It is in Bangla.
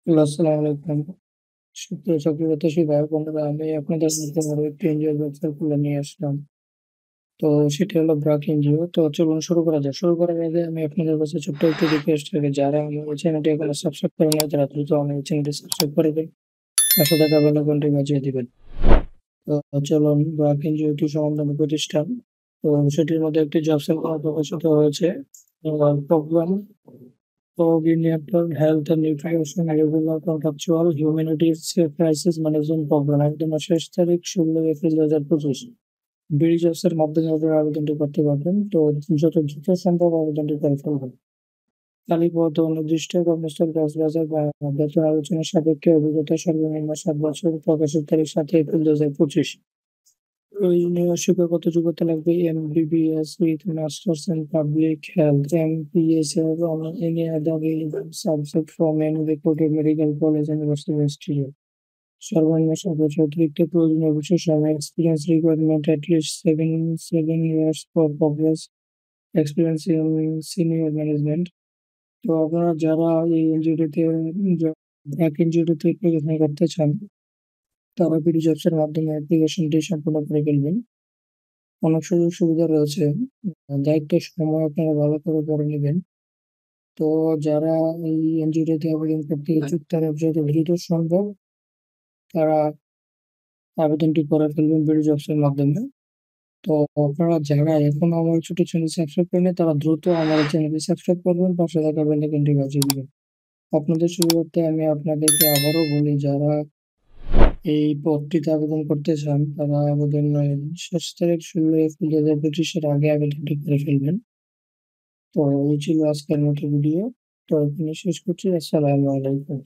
আসসালামু আলাইকুম। সুপ্রিয় চাকরিপ্রত্যাশী ভাই-বোনেরা, আমি আপনাদের মধ্যে আরো একটি এনজিওর ব্যবসার খুলে নিয়ে আসলাম। তো সেটি হলো ব্র্যাক এনজিও। তো চলুন শুরু করা যাক। শুরু করার আগে আমি আপনাদের কাছে ছোট্ট একটি রিকোয়েস্ট রাখি, যারা আমার এই চ্যানেলটি এখনো সাবস্ক্রাইব করেন নাই তারা দ্রুত আমার এই চ্যানেলটি সাবস্ক্রাইব করে দিন। পাশে থাকা বেল আইকনটি বাজিয়ে দিবেন। তো চলুন, ব্র্যাক এনজিও একটি স্বনামধন্য প্রতিষ্ঠান। তো সেটির মধ্যে একটি জব সেন্টার প্রকাশিত হয়েছে। Programme coordinator, health and nutrition, regular contractual, humanities crisis management programme. একদম শেষ তারিখ 16 এপ্রিল 2025। বিডি জবসের মাধ্যমে আপনারা আবেদনটি করতে পারবেন। তো যত দ্রুত সম্ভব আবেদনটি করে ফেলবেন। খালি পদ নির্দিষ্ট কর্মস্থল কক্সবাজার বা বেতন আলোচনা সাপেক্ষে, অভিজ্ঞতা সর্বনিম্ন 7 বছর, প্রকাশের তারিখ 7 এপ্রিল 2025। প্রয়োজনীয় শিক্ষাগত যোগ্যতা লাগবে MBBS with masters in public health, MPH or on any other relevant subject from any reputed medical college, university institute. সর্বনিম্ন 7 বছর। অতিরিক্ত প্রয়োজনীয় বিশেষ সময় experience requirement at least seven years for progress experience in senior management. তো আপনারা যারা এই এনজিওটিতে এক এনজিওটিতে পরিচালনা করতে চান, তারা বিডি জবসের মাধ্যমে অ্যাপ্লিকেশনটি সম্পূর্ণ করে ফেলবেন। অনেক সুযোগ সুবিধা রয়েছে। দায়িত্বের সময় আপনারা ভালো করে পড়ে নিবেন। তো যারা এই এনজিওটিতে আবেদন করতে ইচ্ছুক, তারা যত দ্রুত সম্ভব তারা আবেদনটি করে ফেলবেন বিডি জবসের মাধ্যমে। তো আপনারা যারা এখনো আমার ছোট চ্যানেল সাবস্ক্রাইব করেনি, তারা দ্রুত আমার চ্যানেলটি সাবস্ক্রাইব করবেন, পাশে থাকা বেল আইকনটি বাজিয়ে দিবেন। আপনাদের সুবিধার্থে আমি আপনাদেরকে আবারও বলি, যারা এই পদটিতে আবেদন করতে চান তারা আবেদনের শেষ তারিখ 16 এপ্রিল 2025-এর আগে আবেদনটি করে ফেলবেন। তো এই ছিল আজকের মতো ভিডিও। তো এখানে শেষ করছি। আসসালামু আলাইকুম।